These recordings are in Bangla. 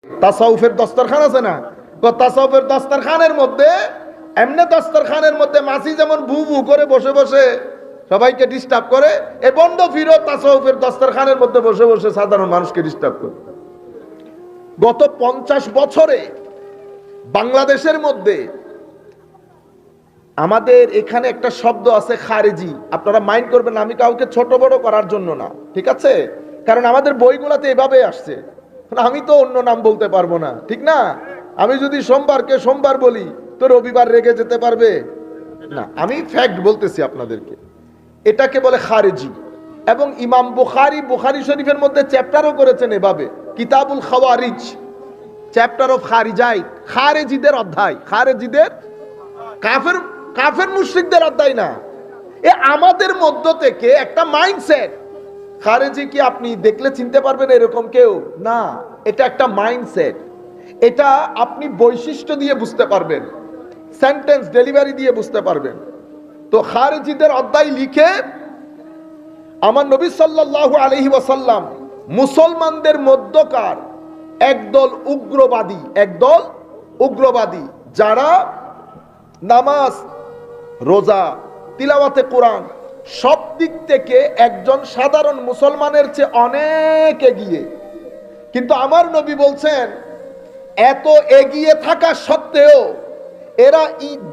তাসাউফের দস্তরখান আছে না, তাসাউফের দস্তরখানের মধ্যে এমনি দস্তরখানের মধ্যে মাসি যেমন ভু ভু করে বসে বসে সবাইকে ডিস্টার্ব করে, এই বন্ড ফিরো তাসাউফের দস্তরখানের মধ্যে বসে বসে সাধারণ মানুষকে ডিস্টার্ব করে। গত 50 বছরে বাংলাদেশের মধ্যে আমাদের এখানে একটা শব্দ আছে খারেজি, আপনারা মাইন্ড করবেন না, আমি কাউকে ছোট বড় করার জন্য না, ঠিক আছে? কারণ আমাদের বইগুলাতে এভাবে আসছে, আমি তো অন্য নাম বলতে পারবো না, ঠিক না? আমি যদি সোমবারকে সোমবার বলি তো রবিবার রেগে যেতে পারবে না, আমি ফ্যাক্ট বলতেছি আপনাদেরকে। এটাকে বলে খারেজি। এবং ইমাম বুখারী শরীফের মধ্যে চ্যাপ্টারও করেছেন এভাবে, কিতাবুল খাওয়ারিজ, চ্যাপ্টার অফ খারিজাই, খারেজিদের অধ্যায়, খারেজিদের কাফের মুশরিকদের অধ্যায় না। এ আমাদের মধ্য থেকে একটা মাইন্ডসেট, খারেজি কি আপনি দেখলে চিনতে পারবেন এরকম কেউ না, এটা একটা মাইন্ডসেট। এটা আপনি বৈশিষ্ট্য দিয়ে বুঝতে পারবেন, সেন্টেন্স ডেলিভারি দিয়ে বুঝতে পারবেন। তো খারেজিদের অধ্যায় লিখে আমার নবী সাল্লাল্লাহু আলাইহি ওয়াসাল্লাম মুসলমানদের মধ্যকার একদল উগ্রবাদী যারা নামাজ, রোজা, তিলাওয়াতে কোরআন সব দিক থেকে একজন সাধারণ মুসলমানের চেয়ে অনেক এগিয়ে, কিন্তু আমার নবী বলছেন এত এগিয়ে থাকা সত্ত্বেও এরা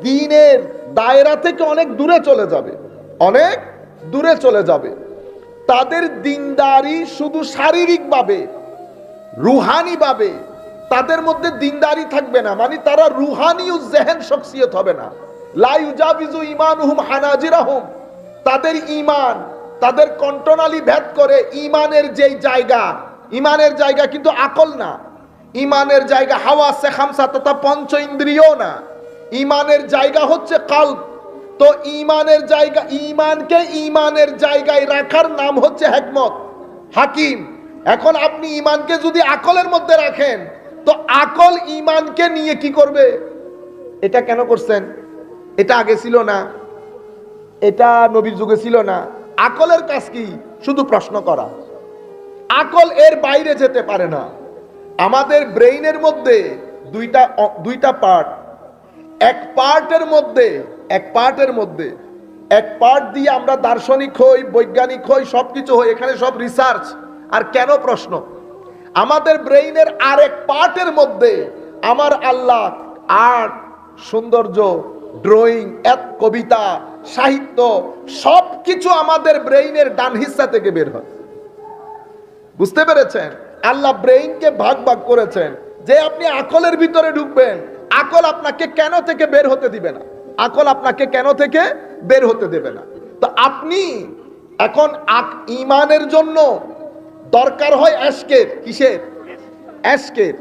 দ্বীনের দায়রা থেকে অনেক দূরে চলে যাবে, তাদের দ্বীনদারি শুধু শারীরিকভাবে, রুহানিভাবে তাদের মধ্যে দ্বীনদারি থাকবে না, মানে তারা রুহানি ও জেহেন শখসিয়ত হবে না। লা ইউজাবিজু ঈমানুহুম হানাজিরাহুম, তাদের ঈমান তাদের কণ্ঠনালী ভেদ করে ঈমানের জায়গা কিন্তু আকল না, ঈমানের জায়গা হাওয়াসে খামসা তথা পঞ্চ ইন্দ্রিয় না, ঈমানের জায়গা হচ্ছে কলব। তো ঈমানকে ঈমানের জায়গায় রাখার নাম হচ্ছে হিকমত, হাকিম। এখন আপনি ঈমানকে যদি আকলের মধ্যে রাখেন তো আকল ঈমানকে নিয়ে কি করবে? এটা কেন করছেন? এটা আগে ছিল না, এটা নবীর যুগে ছিল না। আকলের কাজ কি? শুধু প্রশ্ন করা। আকল এর বাইরে যেতে পারে না। আমাদের ব্রেইনের মধ্যে দুইটা পার্ট, এক পার্ট দিয়ে আমরা দার্শনিক হই, বৈজ্ঞানিক হই, সবকিছু হই, এখানে সব রিসার্চ আর কেন প্রশ্ন। আমাদের ব্রেইনের আরেক পার্টের মধ্যে আমার আল্লাহ আর্ট, সৌন্দর্য, ড্রয়িং, কবিতা, সাহিত্য সবকিছু আমাদের ব্রেইনের ডান হিস্সা থেকে বের হয়। বুঝতে পেরেছেন? আল্লাহ ব্রেইনকে ভাগ করেছেন যে আপনি আকলের ভিতরে ঢুকবেন, আকল আপনাকে কেন থেকে বের হতে দেবে না। তো আপনি এখন ঈমানের জন্য দরকার হয় এশকের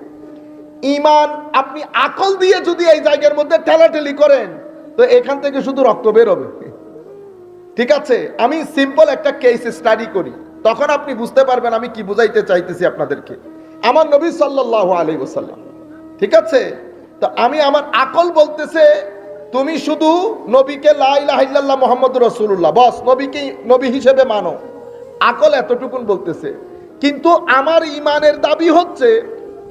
ঈমান। আপনি আকল দিয়ে যদি এই জায়গার মধ্যে ঠেলাঠেলি করেন তো এখান থেকে শুধু রক্ত বের হবে, ঠিক আছে? আমি সিম্পল একটা কেস স্টাডি করি, তখন আপনি বুঝতে পারবেন আমি কি বুঝাইতে চাইতেছি আপনাদেরকে। আমার নবী সাল্লাল্লাহু আলাইহি ওয়াসাল্লাম, ঠিক আছে? তো আমার আকল বলতেছে তুমি শুধু নবীকে লা ইলাহা ইল্লাল্লাহ মুহাম্মাদুর রাসূলুল্লাহ বস, নবীকে নবী হিসেবে মানো, আকল এতটুকুন বলতেছে। কিন্তু আমার ঈমানের দাবি হচ্ছে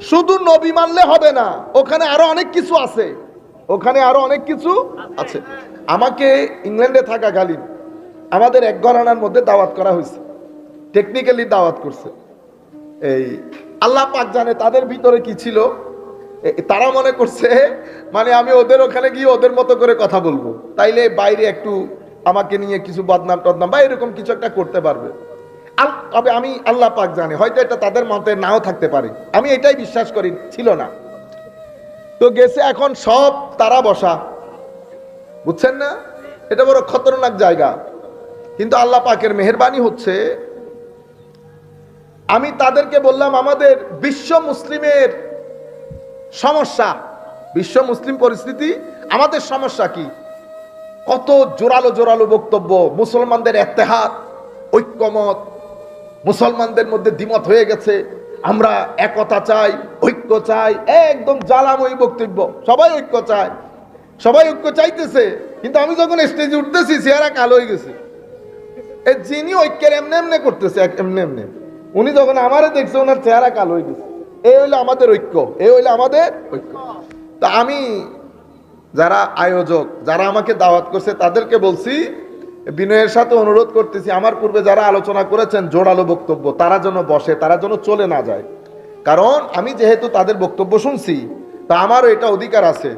শুধু নবী মানলে হবে না, ওখানে আরো অনেক কিছু আছে। আমাকে ইংল্যান্ডে থাকাকালীন আমাদের এক ঘরানার মধ্যে দাওয়াত করা হয়েছে, টেকনিক্যালি দাওয়াত করছে। এই আল্লাহ পাক জানে তাদের ভিতরে কি ছিল। তারা মনে করছে মানে আমি ওদের ওখানে গিয়ে ওদের মতো করে কথা বলবো, তাইলে বাইরে একটু আমাকে নিয়ে কিছু বদনাম বা এরকম কিছু একটা করতে পারবে। তবে আমি আল্লাহ পাক জানে হয়তো এটা তাদের মতে নাও থাকতে পারে, আমি এটাই বিশ্বাস করি, ছিল না। তো গেছে, এখন সব তারা বসা, বুঝছেন না? এটা বড় খতরনাক জায়গা। কিন্তু আল্লাহ পাকের মেহেরবানি হচ্ছে, আমি তাদেরকে বললাম আমাদের বিশ্ব মুসলিমের সমস্যা, বিশ্ব মুসলিম পরিস্থিতি, আমাদের সমস্যা কি? কত জোরালো বক্তব্য, মুসলমানদের ইত্তেহাদ, ঐক্যমত, মুসলমানদের মধ্যে দ্বিমত হয়ে গেছে, আমরা একতা চাই, ঐক্য চাই, একদম জ্বালাময়ী বক্তব্য। সবাই ঐক্য চাইতেছে, কিন্তু আমি যখন স্টেজে উঠতেছি চেহারা কালো হয়ে গেছে। যিনি ঐক্যের এমনি করতেছে, উনি যখন আমারে দেখছে ওনার চেহারা কালো হয়ে গেছে। এই হইলো আমাদের ঐক্য, এই হইলো আমাদের ঐক্য। তা আমি যারা আয়োজক, যারা আমাকে দাওয়াত করছে তাদেরকে বলছি, বিনয়ের সাথে অনুরোধ করতেছি, আমার পূর্বে যারা আলোচনা করেছেন জোরালো বক্তব্য, তারা যেন বসে, তারা যেন চলে না যায়। কারণ আমি যেহেতু তাদের বক্তব্য শুনছি, তা আমারও এটা অধিকার আছে,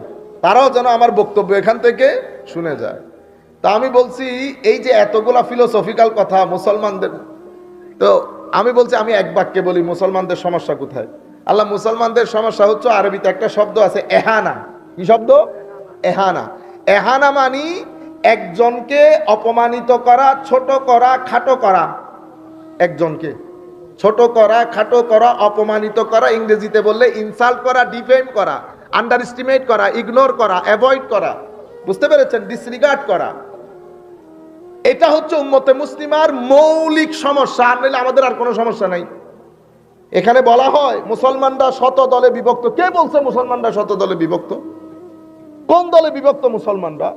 তারাও যেন আমার বক্তব্য এখান থেকে শুনে যায়। তা আমি বলছি, এই যে এতগুলা ফিলোসফিক্যাল কথা মুসলমানদের, তো আমি বলছি আমি এক বাক্যে বলি মুসলমানদের সমস্যা কোথায়। আল্লাহ, মুসলমানদের সমস্যা হচ্ছে, আরবিতে একটা শব্দ আছে এহানা। কি শব্দ? এহানা। এহানা মানি একজনকে অপমানিত করা, ছোট করা, খাটো করা। একজনকে ছোট করা, খাটো করা, অপমানিত করা, ইংরেজিতে বললে ইনসাল্ট করা, ডিফেম করা, আন্ডার এস্টিমেট করা, ইগনোর করা, অ্যাভয়েড করা, বুঝতে পেরেছেন? ডিসরিগার্ড করা। এটা হচ্ছে উম্মতে মুসলিমার মৌলিক সমস্যা। আর নইলে আমাদের আর কোনো সমস্যা নাই। এখানে বলা হয় মুসলমানরা শত দলে বিভক্ত। কে বলছে মুসলমানরা শত দলে বিভক্ত? কোন দলে বিভক্ত মুসলমানরা?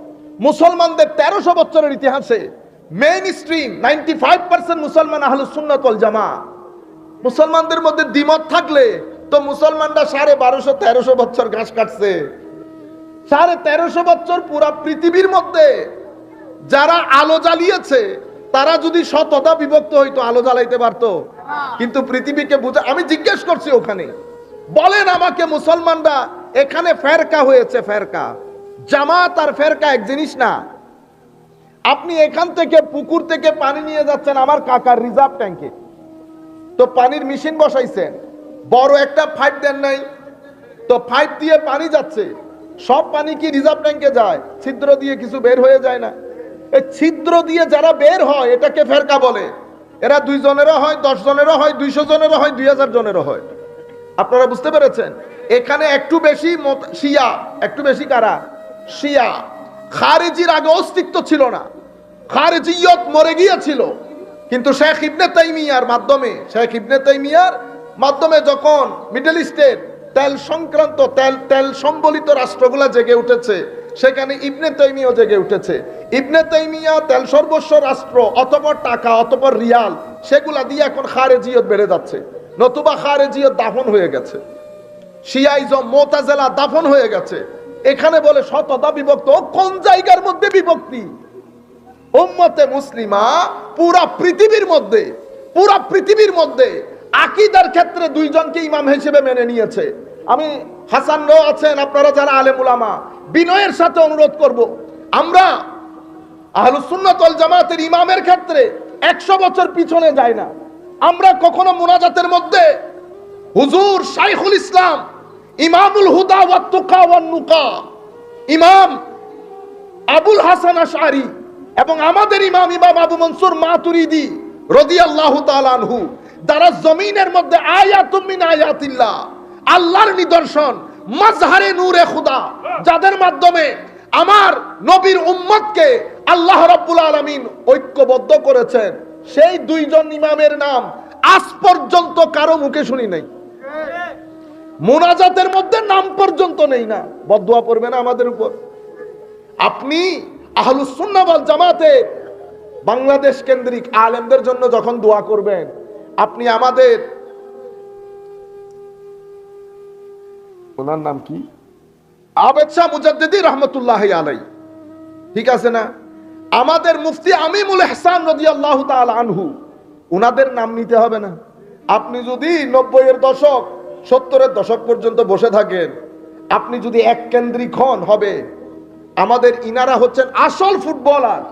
মুসলমানদের 1300 বছরের ইতিহাসে মেইন স্ট্রিম 95% মুসলমান আহলুস সুন্নাত ওয়াল জামাত। মুসলমানদের মধ্যে দ্বিমত থাকলে তো মুসলমানরা 1250-1300 বছর ঘাস কাটছে। 1350 বছর পুরা পৃথিবীর মধ্যে যারা আলো জ্বালিয়েছে, তারা যদি শততা বিভক্ত হইতো আলো জ্বালাইতে পারতো। কিন্তু পৃথিবীকে বুঝা, আমি জিজ্ঞেস করছি ওখানে, বলেন আমাকে মুসলমানরা এখানে ফেরকা হয়েছে, ফেরকা। জামাত আর ফেরকা এক জিনিস না। আপনি এখান থেকে পুকুর থেকে পানি নিয়ে যাচ্ছেন আমার কাকার রিজার্ভ ট্যাঙ্কে, তো পানির মেশিন বসাইছেন, বড় একটা পাইপ দেন নাই, তো পাইপ দিয়ে পানি যাচ্ছে। সব পানি কি রিজার্ভ ট্যাঙ্কে যায়? ছিদ্র দিয়ে কিছু বের হয়ে যায় না? এই ছিদ্র দিয়ে যারা বের হয় এটাকে ফেরকা বলে। এরা 2 জনেরও হয়, 10 জনেরও হয়, 200 জনেরও হয়, 2000 জনেরও হয়। আপনারা বুঝতে পেরেছেন? এখানে একটু বেশি শিয়া, একটু বেশি কারা? শিয়া। খারেজির আগে অস্তিত্ব ছিল না, খারেজিয়ত মরে গিয়েছিল। কিন্তু শেখ ইবনে তাইমিয়ার মাধ্যমে যখন মিডল ইস্টের তেল সংক্রান্ত তেল সম্বলিত রাষ্ট্রগুলা জেগে উঠেছে, সেখানে ইবনে তাইমিয়া জেগে উঠেছে। ইবনে তাইমিয়া তেল সর্বস্ব রাষ্ট্র, অতঃপর টাকা, অতঃপর রিয়াল, সেগুলা দিয়ে এখন খারেজিয়ত বেড়ে যাচ্ছে। নতুবা খারেজিয়ত দাফন হয়ে গেছে, শিয়াইজম, মুতাজিলা দাফন হয়ে গেছে। এখানে বলে শততা বিভক্ত। কোন জায়গার মধ্যে বিভক্তি? উম্মতে মুসলিমা পুরা পৃথিবীর মধ্যে আকীদার ক্ষেত্রে 2 জনকে ইমাম হিসেবে মেনে নিয়েছে। আমি হাসান রাও আছেন, আপনারা যারা আলেম উলামা, বিনয়ের সাথে অনুরোধ করব, আমরা আহলুস সুন্নাত ওয়াল জামাতের ইমামের ক্ষেত্রে 100 বছর পিছনে যাই না। আমরা কখনো মুনাজাতের মধ্যে হুজুর শাইখুল ইসলাম ইমামুল হুদা ওয়াত তুকা ওয়ান নুকা ইমাম আবুল হাসান আশআরি এবং আমাদের ইমাম আবু মনসুর মাতুরিদি রাদিয়াল্লাহু তাআলা আনহু, যারা জমিনের মধ্যে আয়াতুম মিন আয়াতিল্লাহ, আল্লাহর নিদর্শন, মাজহারে নূরে খুদা, যাদের মাধ্যমে আমার নবীর উম্মতকে আল্লাহ রাব্বুল আলামিন ঐক্যবদ্ধ করেছেন, সেই 2 জন ইমামের নাম আজ পর্যন্ত কারো মুখে শুনি নাই। মুনাজাতের মধ্যে নাম পর্যন্ত নেই না। বদদুয়া পড়বে না আমাদের উপর? আপনি আহলুস সুন্নাহ ওয়াল জামাতে বাংলাদেশ কেন্দ্রিক আলেমদের জন্য যখন দোয়া করবেন, আপনি আমাদের, ওনার নাম কি, আবেদ শাহ মুজাদ্দিদি রহমতুল্লাহি আলাইহি, ঠিক আছে না? আমাদের মুফতি আমিমুল ইহসান রাদিয়াল্লাহু তাআলা আনহু, ওনাদের নাম নিতে হবে না? আপনি যদি 90-এর দশক 70-এর দশক পর্যন্ত বসে থাকেন, আপনি যদি এক কেন্দ্রিক হন, হবে আমাদের ইনারা হচ্ছেন আসল ফুটবলার,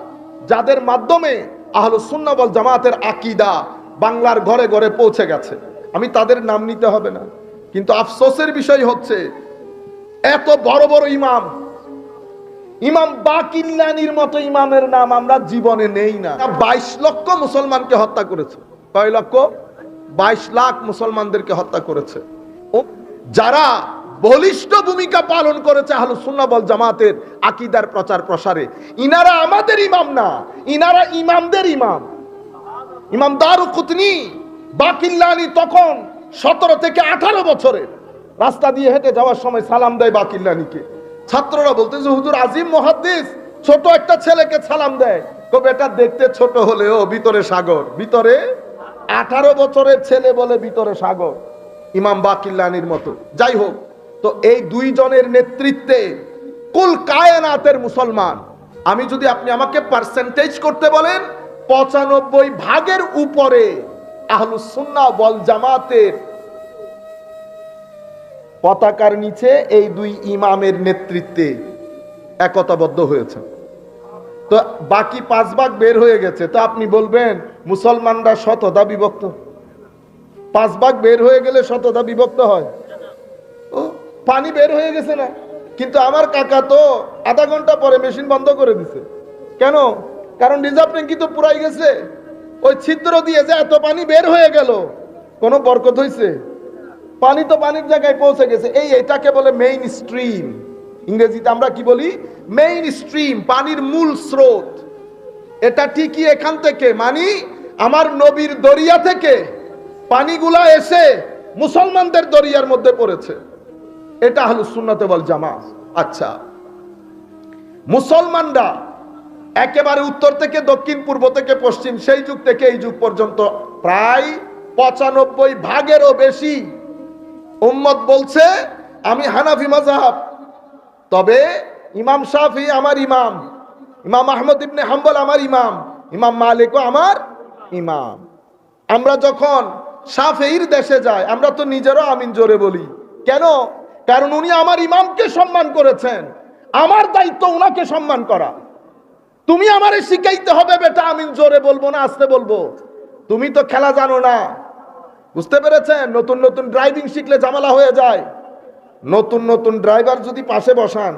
যাদের মাধ্যমে আহলুস সুন্নাহ ওয়াল জামাতের আকীদা বাংলার ঘরে ঘরে পৌঁছে গেছে। আমি তাদের নাম নিতে হবে না। কিন্তু আফসোসের বিষয় হচ্ছে, এত বড় বড় ইমাম বাকিল্লানির মতো ইমামের নাম আমরা জীবনে নেই না। 22 লক্ষ মুসলমানকে হত্যা করেছে। কয় লক্ষ? 22 লাখ মুসলমানদেরকে হত্যা করেছে। যারা বলিষ্ঠ ভূমিকা পালন করেছে আহলুস সুন্নাহ ওয়াল জামাতের আকীদার প্রচার প্রসারে, ইনারা আমাদের ইমাম না, ইনারা ইমামদের ইমাম। ইমাম দারুকুতনি বাকিল্লানি তখন 17 থেকে 18 বছরের, রাস্তা দিয়ে হেঁটে যাওয়ার সময় সালাম দেয় বাকিল্লানিকে। ছাত্ররা বলতেছে, হুজুর আজিম মুহাদ্দিস ছোট একটা ছেলেকে সালাম দেয়। কবে এটা দেখতে ছোট হলেও ভিতরে সাগর। ভিতরে 18 বছরের ছেলে বলে ভিতরে সাগর। ইমাম বাকিল্লানির মতো। যাই হোক, তো এই দুইজনের নেতৃত্বে কুল কায়নাতের মুসলমান, আমি যদি আপনি আমাকে পার্সেন্টেজ করতে বলেন, 95% উপরে আহলুস সুন্নাহ ওয়াল জামাতের পতাকার নিচে এই দুই ইমামের নেতৃত্বে একতাবদ্ধ হয়েছে। তো বাকি 5 ভাগ বের হয়ে গেছে। তো আপনি বলবেন মুসলমানরা শততা বিভক্ত। 5 ভাগ বের হয়ে গেলে শততা বিভক্ত হয়? ও, পানি বের হয়ে গেছে না? কিন্তু আমার কাকা তো আধা ঘন্টা পরে মেশিন বন্ধ করে দিছে। কেন? কারণ রিজার্ভ ট্যাঙ্কি তো পুরাই গেছে। ওই ছিদ্র দিয়ে যে এত পানি বের হয়ে গেল, কোনো বরকত হয়েছে? পানি তো পানির জায়গায় পৌঁছে গেছে। এটাকে বলে মেইন স্ট্রিম। ইংরেজিতে আমরা কি বলি? মেইন স্ট্রিম, পানির মূল স্রোত। এটা ঠিকই এখান থেকে, মানে আমার নবীর দরিয়া থেকে পানিগুলা এসে মুসলমানদের দরিয়ার মধ্যে পড়েছে। এটা আহলুস সুন্নাত ওয়াল জামাত। আচ্ছা, মুসলমানরা একেবারে উত্তর থেকে দক্ষিণ, পূর্ব থেকে পশ্চিম, সেই যুগ থেকে এই যুগ পর্যন্ত প্রায় 95 ভাগেরও বেশি উম্মত বলছে আমি হানাফি মাযহাব, তবে ইমাম শাফি আমার ইমাম, ইমাম আহমদ ইবনে হাম্বল আমার ইমাম, ইমাম মালিকও আমার ইমাম। আমরা যখন শাফিঈর দেশে যাই, আমরা তো নিজেরও আমিন জোরে বলি। কেন? কারণ উনি আমার ইমামকে সম্মান করেছেন, আমার দায়িত্ব উনাকে সম্মান করা। তুমি আমারে শিখাইতে হবে বেটা আমিন জোরে বলবো না আস্তে বলবো। তুমি তো খেলা জানো না, বুঝতে পেরেছেন? নতুন নতুন ড্রাইভিং শিখলে ঝামেলা হয়ে যায়। নতুন নতুন ড্রাইভার যদি পাশে বসান,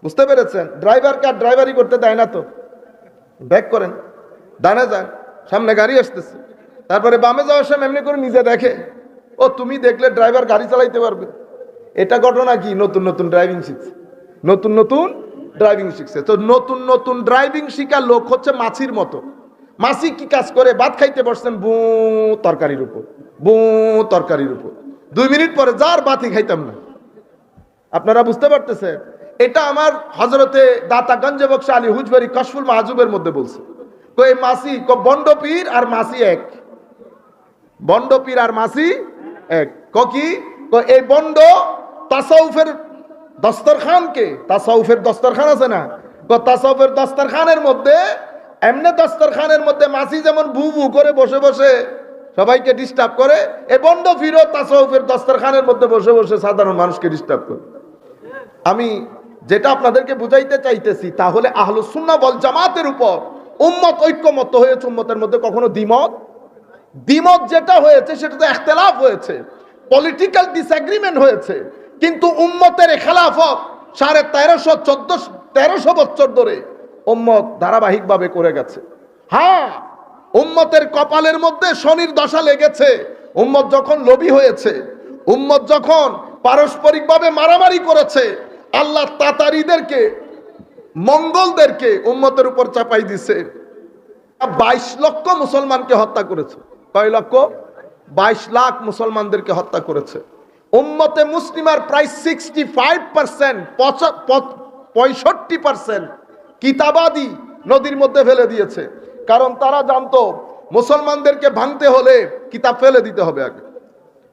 বুঝতে পেরেছেন, ড্রাইভার কার ড্রাইভারি করতে দেয় না তো। ব্যাক করেন, ডানে যান, সামনে গাড়ি আসতেছে, তারপরে বামে যাওয়ার সময় এমনি করে নিজে দেখে, ও তুমি দেখলে ড্রাইভার গাড়ি চালাইতে পারবে। এটা ঘটনা কি? নতুন নতুন ড্রাইভিং শিখছে, নতুন নতুন ড্রাইভিং শিখছে। তো নতুন নতুন ড্রাইভিং শিখার লোক হচ্ছে মাছির মতো। মাছি কি কাজ করে? ভাত খাইতে বসছেন, বু তরকারির উপর, বু তরকারির উপর, 2 মিনিট পরে যার বাতি খাইতাম না। আপনারা বুঝতে পারতেছে? এটা আমার হযরতে দাতা গঞ্জে বক্স আলী হুজবেরি কশফুল মাহজুবের মধ্যে বলছে। তো এই মাছি বন্ড পীর আর মাছি এক, বন্ড পীর আর মাছি এক। কি? এই বন্ড তাসাউফের দস্তরখানকে, তাসাউফের দস্তরখান আছে না, তাসাউফের দস্তরখানের মধ্যে, এমনি দস্তরখানের মধ্যে মাছি যেমন ভু ভু করে বসে বসে সবাইকে ডিস্টার্ব করে, এই বন্ড পীরও তাসাউফের দস্তরখানের মধ্যে বসে বসে সাধারণ মানুষকে ডিস্টার্ব করে। আমি যেটা আপনাদেরকে বুঝাইতে চাইতেছি, তাহলে আহলুস সুন্নাহ ওয়াল জামাতের উপর উম্মত ঐক্যমত হয়েছে। উম্মতের মধ্যে কখনো দ্বিমত যেটা হয়েছে সেটা তো ইখতিলাফ হয়েছে, পলিটিক্যাল ডিসএগ্রিমেন্ট হয়েছে, কিন্তু উম্মতের খেলাফত 1350-1300 বছর ধরে উম্মত ধারাবাহিকভাবে করে গেছে। হ্যাঁ, উম্মতের কপালের মধ্যে শনির দশা লেগেছে। উম্মত যখন লোভী হয়েছে, উম্মত যখন পারস্পরিকভাবে মারামারি করেছে, আল্লাহ তাতারিদেরকে, মঙ্গলদেরকে উম্মতের উপর চাপাই দিছে। 22 লক্ষ মুসলমানকে হত্যা করেছে। কয় লক্ষ? 22 লাখ মুসলমানদেরকে হত্যা করেছে। উম্মতে মুসলিমার প্রায় 65%, 65% কিতাবাদি নদীর মধ্যে ফেলে দিয়েছে। কারণ তারা জানতো মুসলমানদেরকে ভাঙতে হলে কিতাব ফেলে দিতে হবে, আগে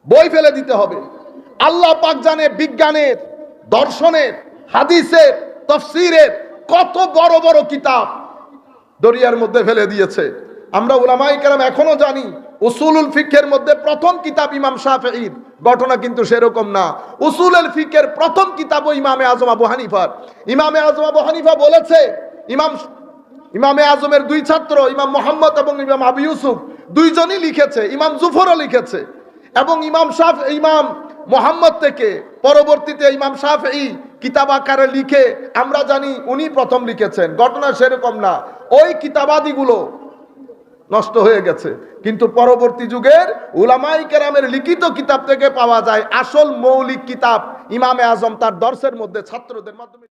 বই ফেলে দিতে হবে। আল্লাহ পাক জানে বিজ্ঞানের, দর্শনের, হাদিসের, তাফসীরের কত বড় বড় কিতাব দরিয়ার মধ্যে ফেলে দিয়েছে। আমরা উলামায়ে কেরাম এখনো জানি উসুলুল ফিকহের মধ্যে প্রথম কিতাব ইমাম শাফিঈর। ঘটনা কিন্তু সেরকম না। উসুলুল ফিকহের প্রথম কিতাবও ইমামে আজম আবু হানিফার। ইমামে আজম আবু হানিফা বলেছে, ইমামে আজমের 2 ছাত্র ইমাম মুহাম্মদ এবং ইমাম আবু ইউসুফ দুইজনই লিখেছে, ইমাম জুফরও লিখেছে, এবং ইমাম মুহাম্মদ থেকে পরবর্তীতে ইমাম শাফিঈ কিতাব আকারে লিখে আমরা জানি উনি প্রথম লিখেছেন। ঘটনা সেরকম না, ওই কিতাবাদিগুলো নষ্ট হয়ে গেছে, কিন্তু পরবর্তী যুগের উলামায়ে কেরামের লিখিত কিতাব থেকে পাওয়া যায় আসল মৌলিক কিতাব ইমামে আজম তার দর্সের মধ্যে ছাত্রদের মাধ্যমে